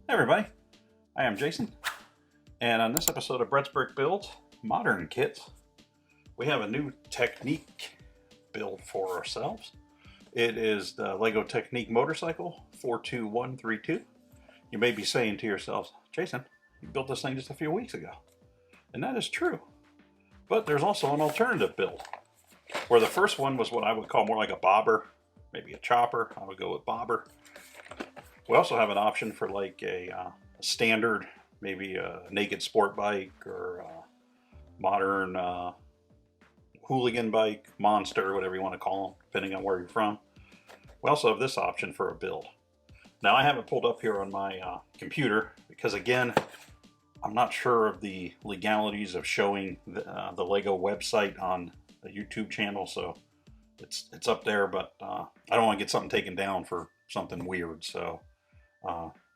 Hey everybody, I am Jason, and on this episode of Brett's Brick Builds Modern Kits, we have a new Technic build for ourselves. It is the Lego Technic motorcycle 42132. You may be saying to yourselves, Jason, you built this thing just a few weeks ago. And that is true. But there's also an alternative build, where the first one was what I would call more like a bobber, maybe a chopper. I would go with bobber. We also have an option for like a standard, maybe a naked sport bike or a modern hooligan bike, monster, whatever you want to call them, depending on where you're from. We also have this option for a build. Now I have it pulled up here on my computer because, again, I'm not sure of the legalities of showing the Lego website on the YouTube channel, so it's up there, but I don't want to get something taken down for something weird. So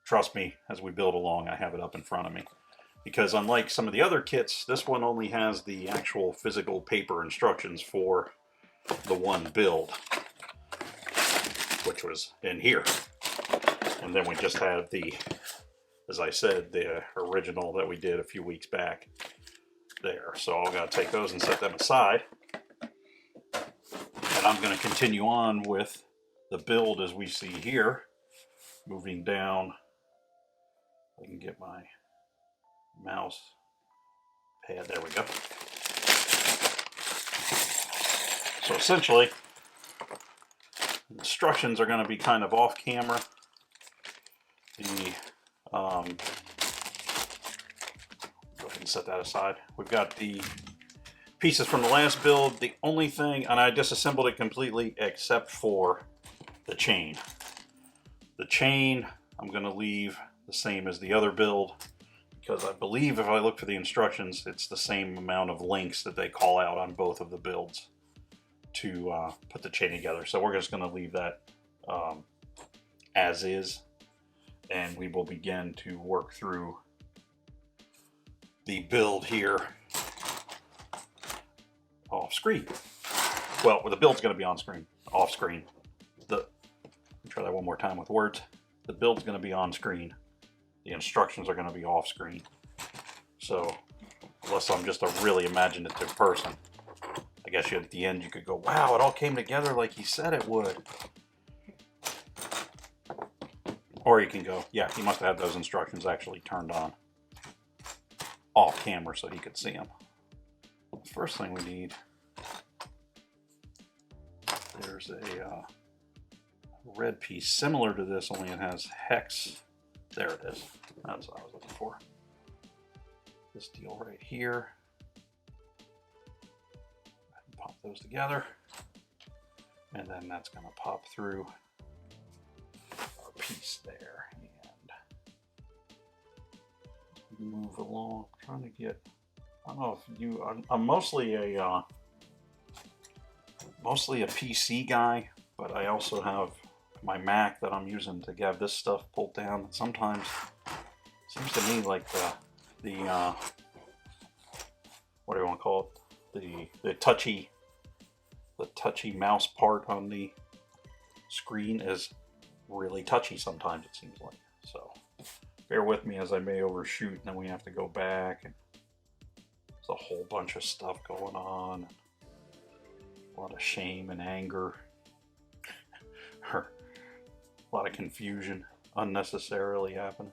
trust me, as we build along, I have it up in front of me. Because unlike some of the other kits, this one only has the actual physical paper instructions for the one build, which was in here. And then we just have the, as I said, the original that we did a few weeks back there. So I'm going to take those and set them aside. And I'm going to continue on with the build as we see here. Moving down, I can get my mouse pad, there we go. So essentially, instructions are going to be kind of off camera. The go ahead and set that aside. We've got the pieces from the last build. The only thing, and I disassembled it completely except for the chain. The chain I'm going to leave the same as the other build, because I believe if I look for the instructions, it's the same amount of links that they call out on both of the builds to put the chain together. So we're just going to leave that as is, and we will begin to work through the build here off screen. Well, the build's going to be on screen, off screen. Try that one more time with words. The build's going to be on screen. The instructions are going to be off screen. So, unless I'm just a really imaginative person, I guess at the end you could go, wow, it all came together like he said it would. Or you can go, yeah, he must have had those instructions actually turned on off camera so he could see them. The first thing we need, there's a red piece similar to this, only it has hex. There it is. That's what I was looking for. This deal right here. Pop those together, and then that's going to pop through our piece there, and move along. I'm trying to get. I don't know if you. I'm mostly a PC guy, but I also have my Mac that I'm using to have this stuff pulled down. Sometimes it seems to me like the what do you want to call it? The touchy mouse part on the screen is really touchy sometimes, it seems like. So bear with me as I may overshoot, and then we have to go back, and there's a whole bunch of stuff going on. A lot of shame and anger. A lot of confusion unnecessarily happening.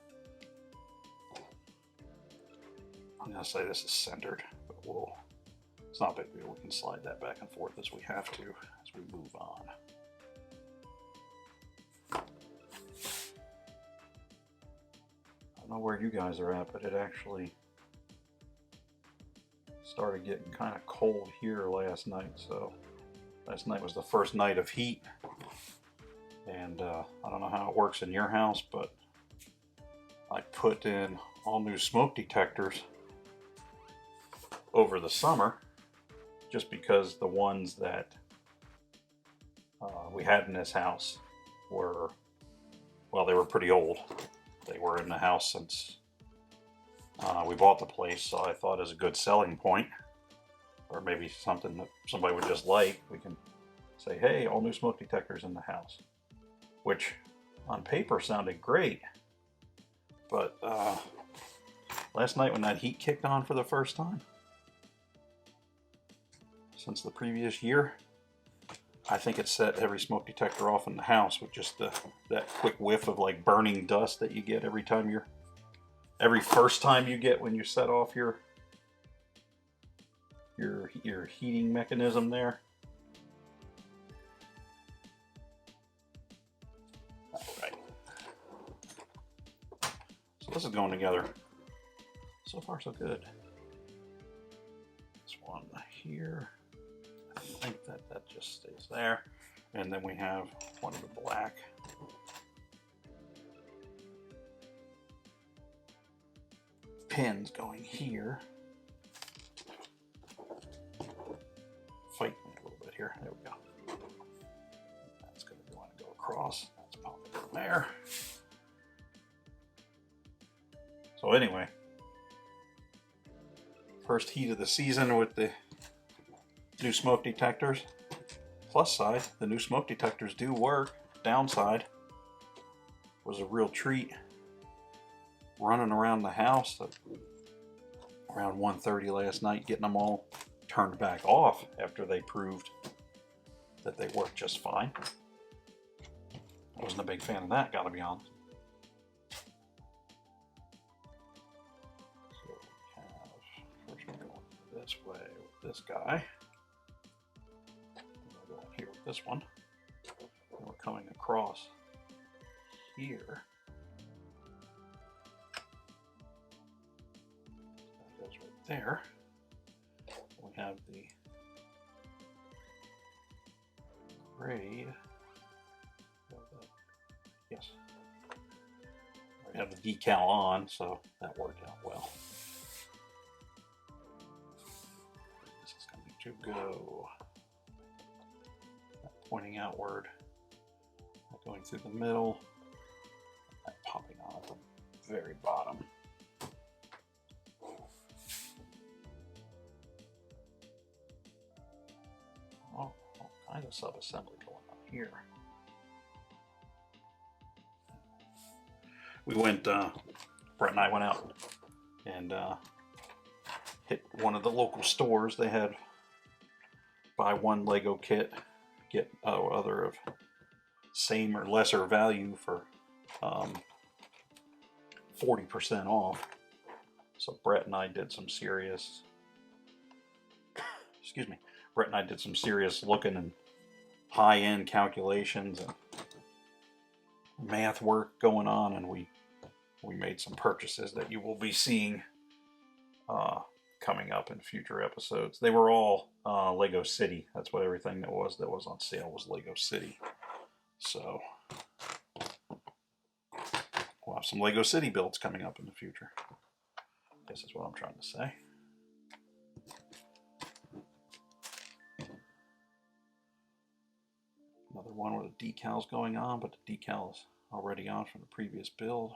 I'm going to say this is centered, but it's not a big deal. We can slide that back and forth as we have to as we move on. I don't know where you guys are at, but it actually started getting kind of cold here last night. So last night was the first night of heat. And I don't know how it works in your house, but I put in all new smoke detectors over the summer, just because the ones that we had in this house were, well, they were pretty old. They were in the house since we bought the place, so I thought as a good selling point, or maybe something that somebody would just like, we can say, hey, all new smoke detectors in the house. Which on paper sounded great, But last night when that heat kicked on for the first time since the previous year, I think it set every smoke detector off in the house with just that quick whiff of like burning dust that you get every first time you get when you set off your heating mechanism there. All right. So this is going together. So far, so good. This one here. I think that just stays there. And then we have one of the black. Pins going here. Fight me a little bit here. There we go. That's going to want to go across. That's popping in there. So anyway, first heat of the season with the new smoke detectors. Plus side, the new smoke detectors do work. Downside was a real treat running around the house around 1:30 last night, getting them all turned back off after they proved that they worked just fine. I wasn't a big fan of that, gotta be honest. So we have, first we're going this way with this guy. We're going here with this one. And we're coming across here. That goes right there. We have the grade. Yes. We have the decal on, so that worked out well. This is going to go pointing outward, going through the middle, and popping on at the very bottom. All kinds of sub-assembly going on here. We went, Brett and I went out and hit one of the local stores. They had buy one Lego kit, get other of same or lesser value for 40% off. So Brett and I did some serious, Brett and I did some serious looking and high-end calculations and math work going on, and we made some purchases that you will be seeing coming up in future episodes. They were all Lego City. That's what everything that was on sale was Lego City. So we'll have some Lego City builds coming up in the future. This is what I'm trying to say. Another one where the decal's going on, but the decal is already on from the previous build.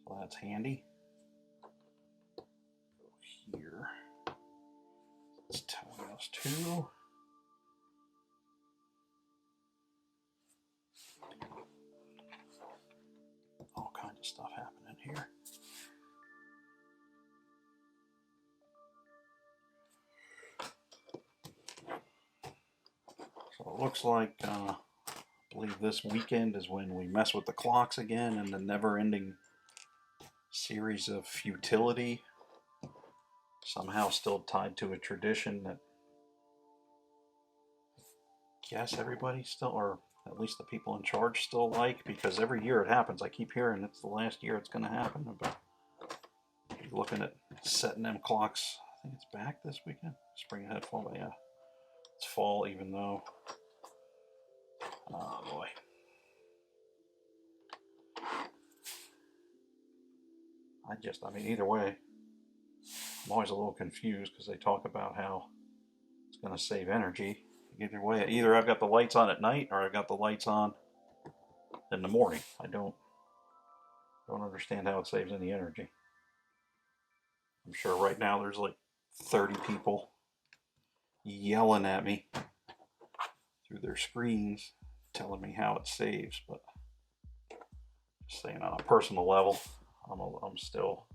So that's handy. Go here. It's telling us to. All kinds of stuff happening here. So it looks like, I believe this weekend is when we mess with the clocks again and the never-ending series of futility. Somehow still tied to a tradition that I guess everybody still, or at least the people in charge still like, because every year it happens. I keep hearing it's the last year it's going to happen. But looking at setting them clocks, I think it's back this weekend. Spring ahead fall, but yeah, it's fall even though, oh boy. I mean, either way, I'm always a little confused because they talk about how it's going to save energy. Either way, either I've got the lights on at night or I've got the lights on in the morning. I don't understand how it saves any energy. I'm sure right now there's like 30 people yelling at me through their screens telling me how it saves, but Just saying on a personal level, I'm still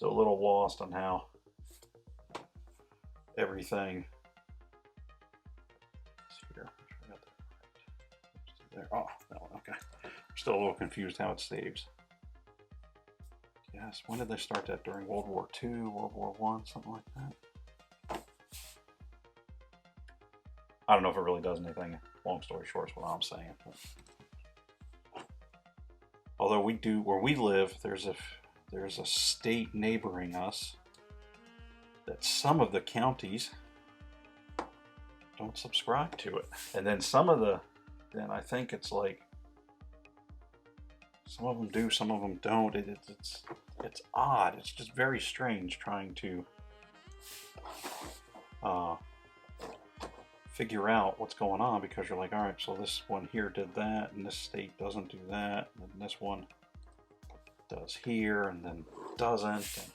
a little lost on how everything. Here, there. Oh, no, okay. I'm still a little confused how it saves. Yes, when did they start that? During World War II, World War I, something like that? I don't know if it really does anything. Long story short is what I'm saying. But although we do, where we live, there's a state neighboring us that some of the counties don't subscribe to it. And then then I think it's like, some of them do, some of them don't. It's odd. It's just very strange trying to figure out what's going on, because you're like, all right, so this one here did that, and this state doesn't do that, and this one does here, and then doesn't. And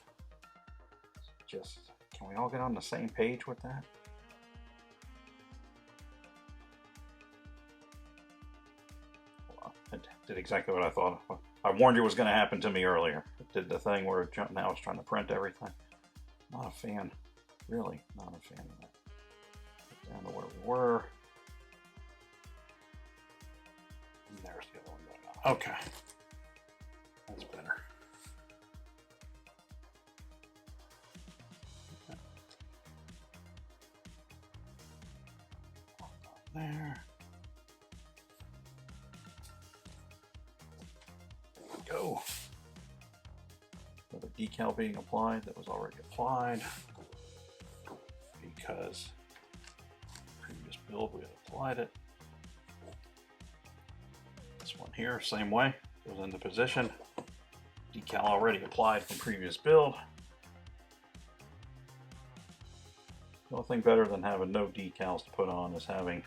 just, can we all get on the same page with that? Well, it did exactly what I thought. I warned you it was going to happen to me earlier. It did the thing where now it's trying to print everything. Not a fan. Really not a fan of that. Get down to where we were. And there's the other one going on. Okay. That's better. Okay. There. There we go. Another decal being applied that was already applied, because previous build we had applied it. This one here, same way, goes into position. Decal already applied from previous build. Nothing better than having no decals to put on is having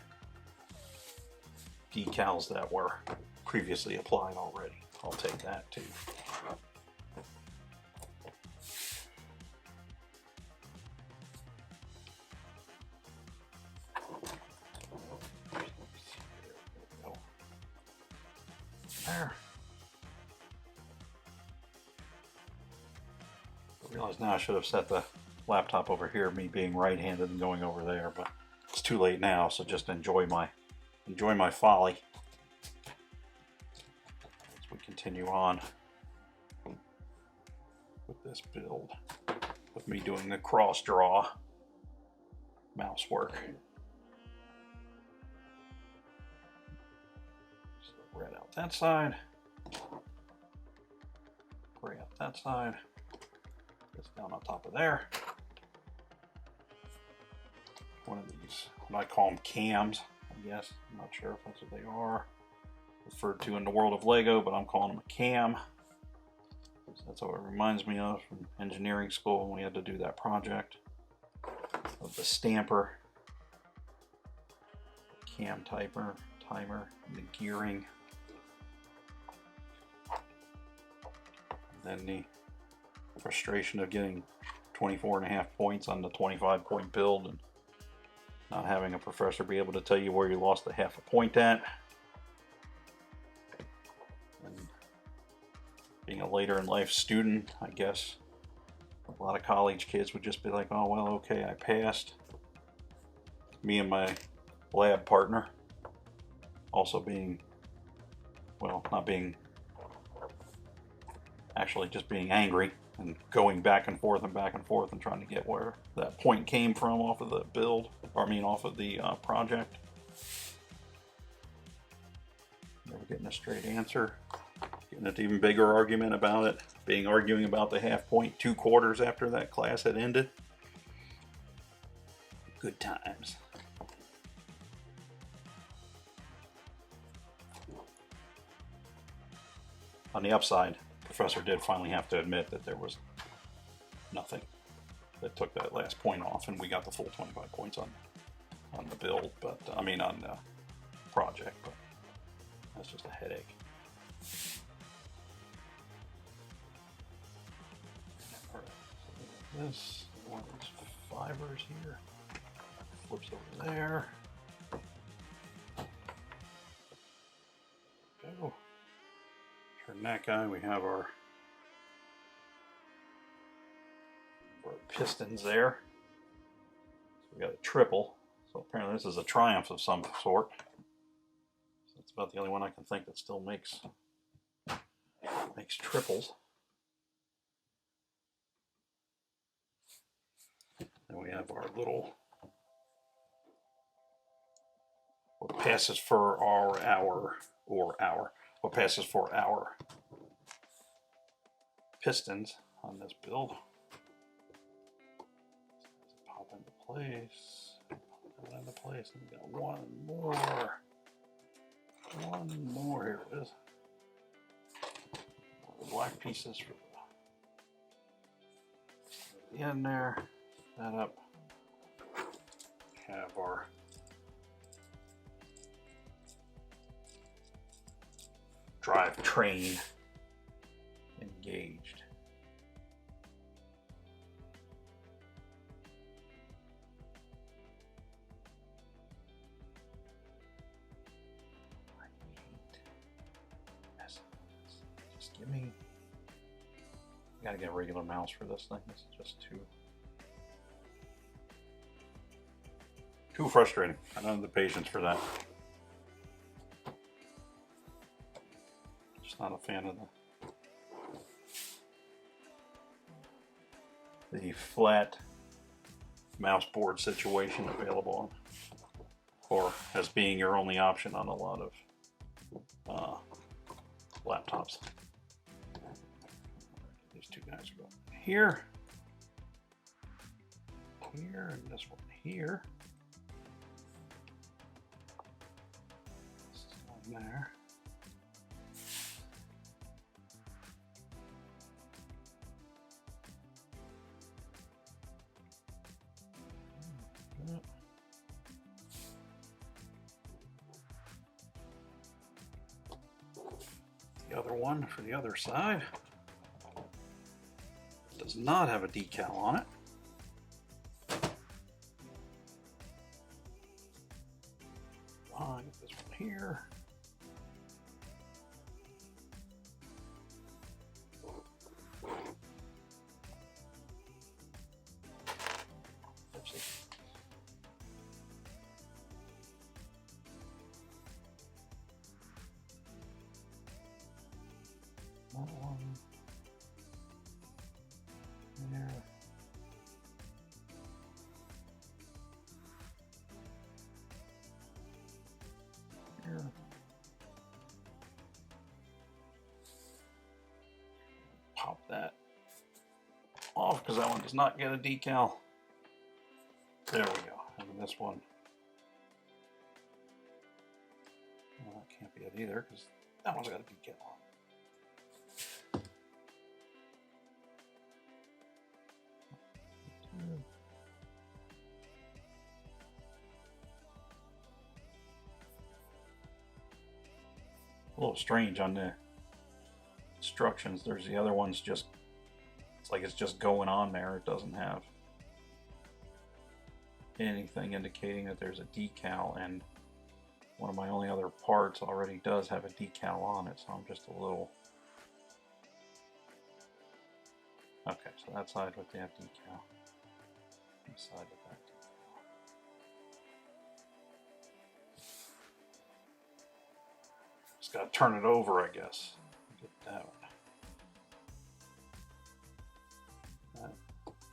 decals that were previously applied already. I'll take that too. There. I realize now I should have set the laptop over here, me being right-handed and going over there, but it's too late now, so just enjoy my folly as we continue on with this build, with me doing the cross draw mouse work. So red out that side, gray out that side, this down on top of there. One of these, what I call them cams, I guess. I'm not sure if that's what they are. Referred to in the world of Lego, but I'm calling them a cam. So that's what it reminds me of from engineering school when we had to do that project of the stamper, cam timer, and the gearing. And then the frustration of getting 24.5 points on the 25-point build and not having a professor be able to tell you where you lost a half a point at. And being a later in life student, I guess a lot of college kids would just be like, oh, well, okay, I passed. Me and my lab partner also being, well, not being, actually just being angry and going back and forth and trying to get where that point came from off of the build, or I mean off of the project. Never getting a straight answer. Getting an even bigger argument about it. Arguing about the half point 2 quarters after that class had ended. Good times. On the upside, Professor did finally have to admit that there was nothing that took that last point off, and we got the full 25 points on the build, but I mean on the project, but that's just a headache. Alright, so this one of these fibers here flips over there. Go. In that guy, we have our pistons there. So we got a triple. So apparently this is a Triumph of some sort. So that's about the only one I can think that still makes triples. Then we have our little what passes for what passes for our pistons on this build. Pop into place. Pop into place. And we got one more. One more. Here it is. The black pieces for the end there. That up. Have our drivetrain engaged. Just give me. I gotta get a regular mouse for this thing. This is just too frustrating. I don't have the patience for that. Just not a fan of the flat mouse board situation available or as being your only option on a lot of laptops. These two guys are going here, and this one here. This is going there. The other one for the other side does not have a decal on it. I'll get this one here. That one there. Here. Pop that off because that one does not get a decal. There we go. And this one, well, that can't be it either because that one's got a decal on. A little strange on the instructions. There's the other one's just, it's like it's just going on there. It doesn't have anything indicating that there's a decal, and one of my only other parts already does have a decal on it, so I'm just a little. Okay, so that side with that decal. This side with that decal. Just gotta turn it over, I guess. Get that one.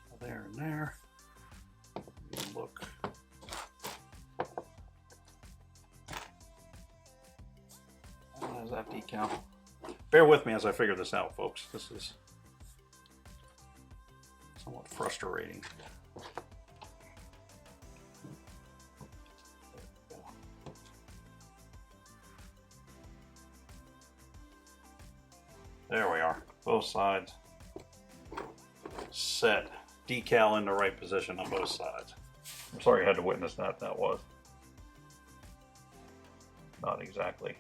That there and there. Look. There's that decal. Bear with me as I figure this out, folks. This is somewhat frustrating. There we are. Both sides set. Decal in the right position on both sides. I'm sorry you had to witness that. That was not exactly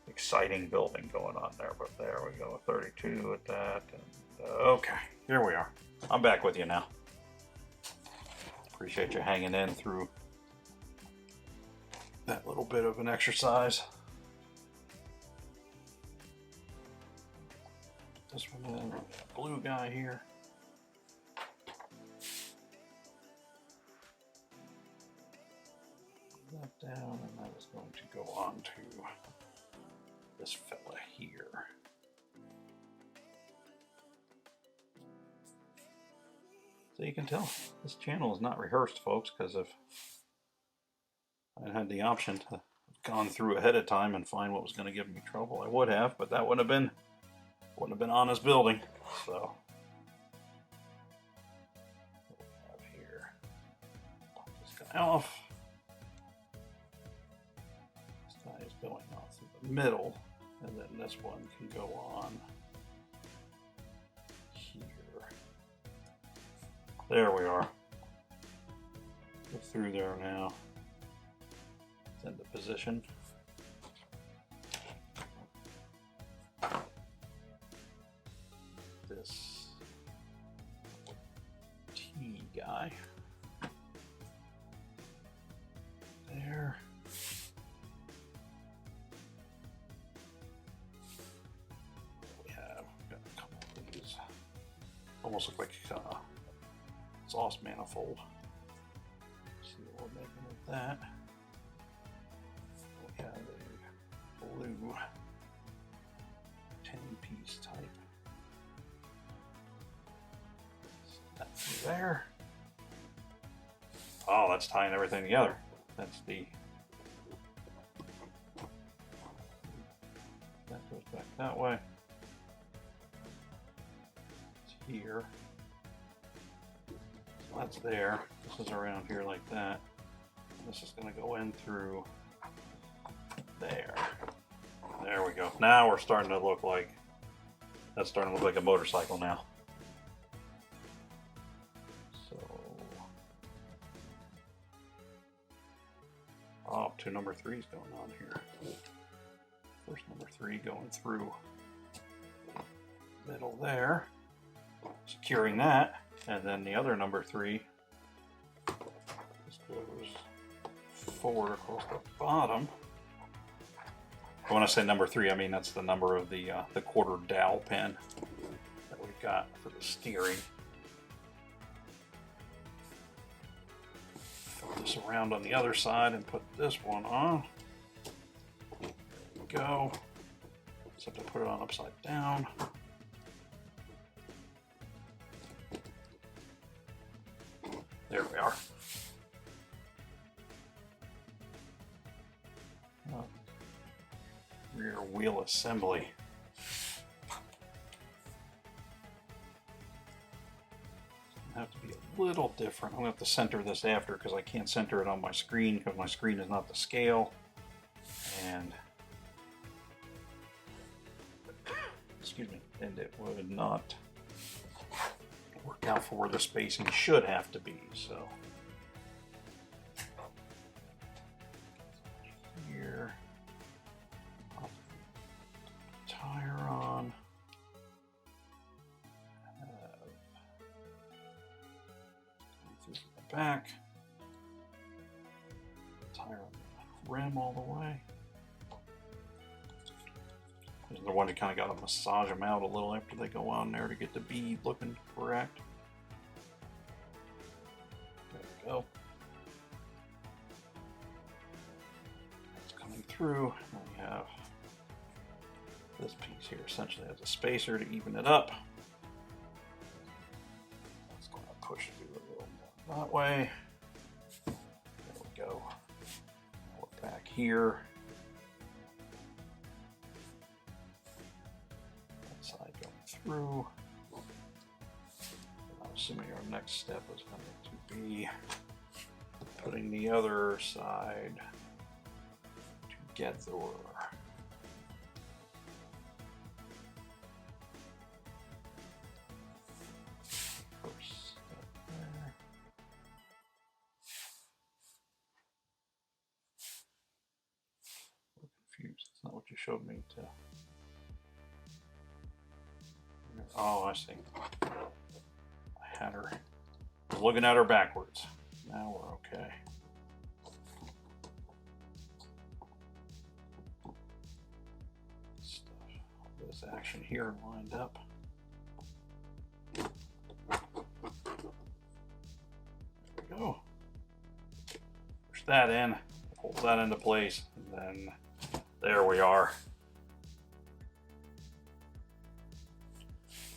exciting building going on there, but there we go. 32 with that. And, okay, here we are. I'm back with you now. Appreciate you hanging in through that little bit of an exercise. this one in. Blue guy here. That down, and that is going to go on to this fella here. So you can tell this channel is not rehearsed, folks, because if I had the option to have gone through ahead of time and find what was going to give me trouble, I would have, but that wouldn't have been honest building. So what do we have here? Pop this guy off. This guy is going off through the middle, and then this one can go on here. There we are. Go through there now. It's into position. This T guy. There. We have got a couple of these. Almost look like sauce manifold. Let's see what we're making with that. We have a blue 10-piece type. That through there. Oh, that's tying everything together. That's the. That goes back that way. It's here. So that's there. This is around here like that. This is going to go in through there. There we go. Now we're starting to look like, that's starting to look like a motorcycle now. So, oh, two number threes going on here. First number three going through middle there, securing that, and then the other number three just goes forward across the bottom. When I say number three, I mean that's the number of the quarter dowel pin that we've got for the steering. Flip this around on the other side and put this one on. There we go. Just have to put it on upside down. There we are. Rear wheel assembly. Have to be a little different. I'm going to have to center this after because I can't center it on my screen because my screen is not the scale. And excuse me, and it would not work out for where the spacing should have to be. So here, pop the tire on. Through the back. Tire on the rim all the way. There's the one you kind of got to massage them out a little after they go on there to get the bead looking correct. There we go. It's coming through. And we have this piece here essentially has a spacer to even it up. It's going to push through a little more that way. There we go. Now we're back here. That side going through. I'm assuming our next step is going to be putting the other side together. It's not what you showed me to. Oh, I see. I had her. I was looking at her backwards. Now we're okay. Stuff. This action here lined up. that in, hold that into place, and then there we are.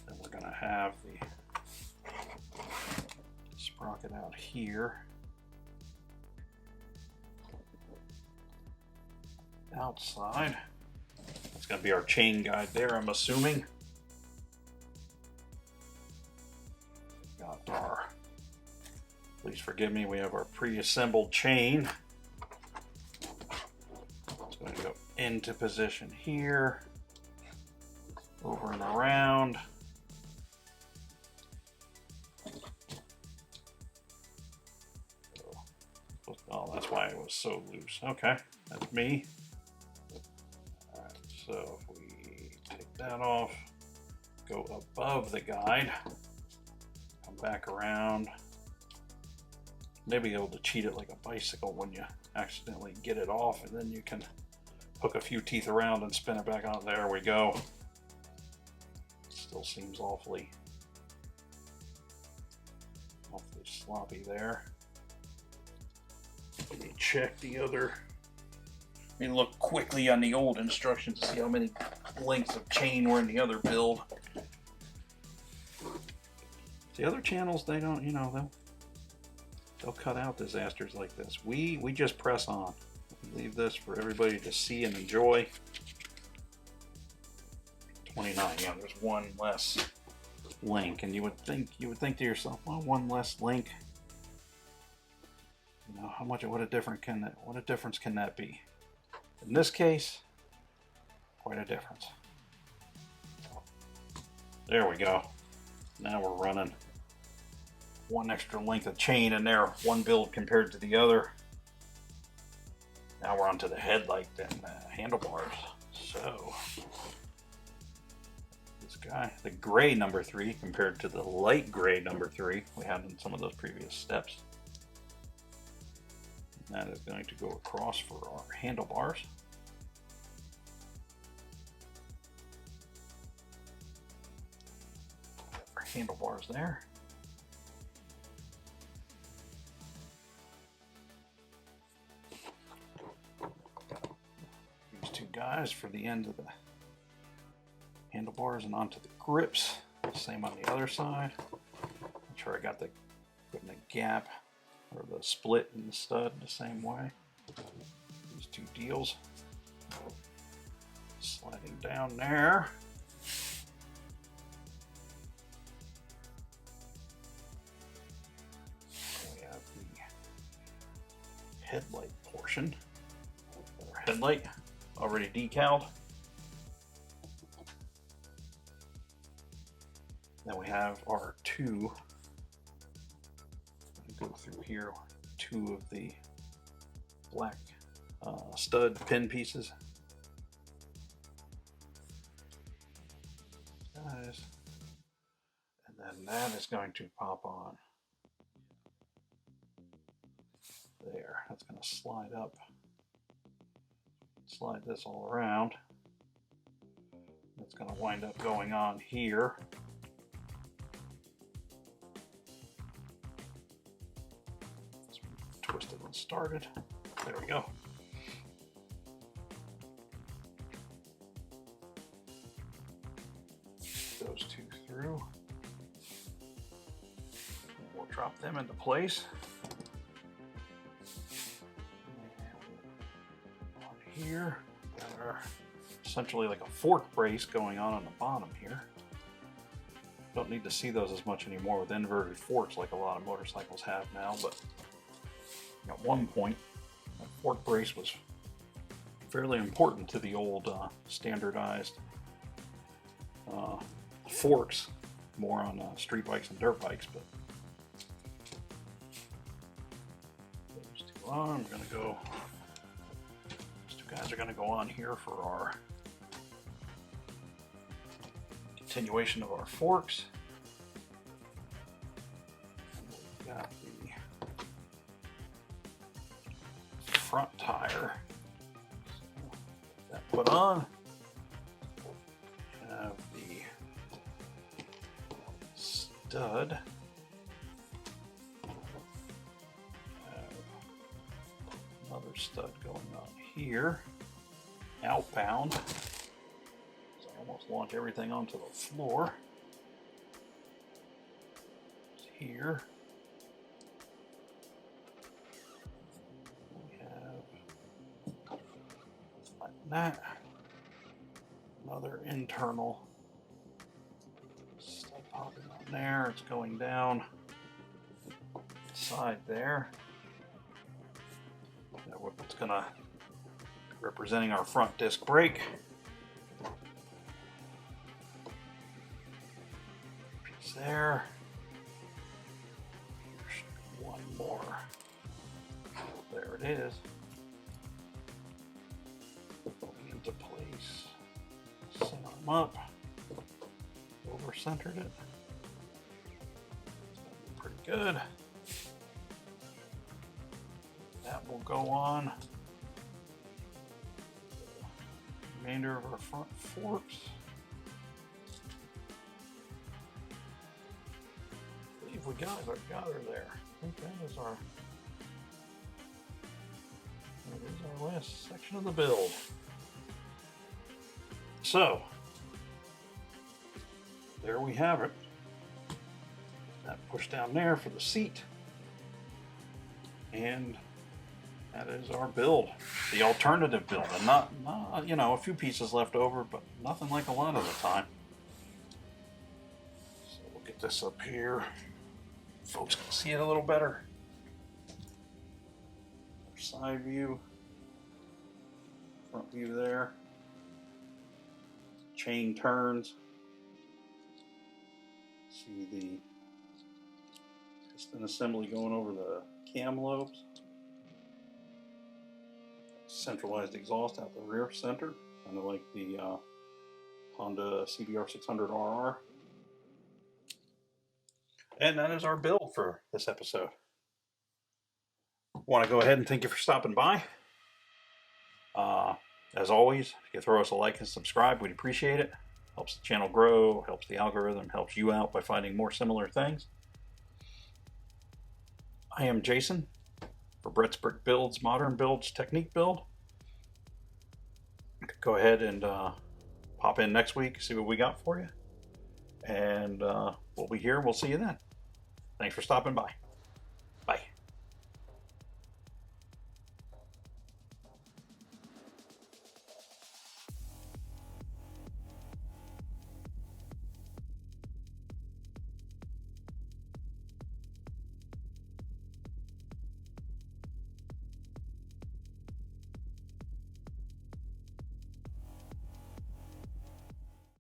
Then we're going to have the sprocket out here. Outside. It's going to be our chain guide there, I'm assuming. Got our, please forgive me, we have our pre-assembled chain. It's going to go into position here, over and around. Oh, that's why it was so loose. Okay, that's me. All right, so if we take that off, go above the guide, come back around, maybe be able to cheat it like a bicycle when you accidentally get it off, and then you can hook a few teeth around and spin it back on. There we go. Still seems awfully sloppy there. Let me check the other. Let me look quickly on the old instructions to see how many lengths of chain were in the other build. The other channels, they don't, you know, they'll cut out disasters like this. We just press on. Leave this for everybody to see and enjoy. 29. Yeah, there's one less link, and you would think to yourself, well, one less link. You know, what a difference can that be? In this case, quite a difference. There we go. Now we're running one extra length of chain in there, one build compared to the other. Now we're onto the headlight and handlebars. So this guy, the gray number 3 compared to the light gray number 3 we had in some of those previous steps. That is going to go across for our handlebars. Our handlebars there. These two guys for the end of the handlebars and onto the grips. Same on the other side. Make sure I got the putting the gap or the split in the stud the same way. These two deals. Sliding down there. We have the headlight portion. Our headlight already decaled. Then we have our two. Go through here, two of the black stud pin pieces. Guys, and then that is going to pop on there. That's going to slide up, slide this all around. That's going to wind up going on here. Twisted and started. There we go. Those two through. We'll drop them into place. And on here, got our essentially like a fork brace going on the bottom here. Don't need to see those as much anymore with inverted forks like a lot of motorcycles have now, but at one point, that fork brace was fairly important to the old standardized forks, more on street bikes and dirt bikes. But those two on, I'm going to go. Those two guys are going to go on here for our continuation of our forks. We've got the front tire. So that put on. Have the stud. another stud going on here, outbound. So I almost launch everything onto the floor. It's here. We have like that. Another internal stud popping on there. It's going down side there. It's gonna representing our front disc brake. Piece there. One more. There it is. Going into place. Center them up. Over centered it. Pretty good. That will go on the remainder of our front forks. I believe we got her there. I think that is our last section of the build. So there we have it. That push down there for the seat. And that is our build, the alternative build, and not you know, a few pieces left over, but nothing like a lot of the time. So we'll get this up here. Folks can see it a little better. Side view, front view there. Chain turns. See the piston assembly going over the cam lobes. Centralized exhaust out the rear center, kind of like the Honda CBR 600RR. And that is our build for this episode. Want to go ahead and thank you for stopping by. As always, if you throw us a like and subscribe, we'd appreciate it. Helps the channel grow, helps the algorithm, helps you out by finding more similar things. I am Jason for Brett's Brick Builds, Modern Builds, Technique Build. Go ahead and pop in next week, see what we got for you. And we'll be here. We'll see you then. Thanks for stopping by.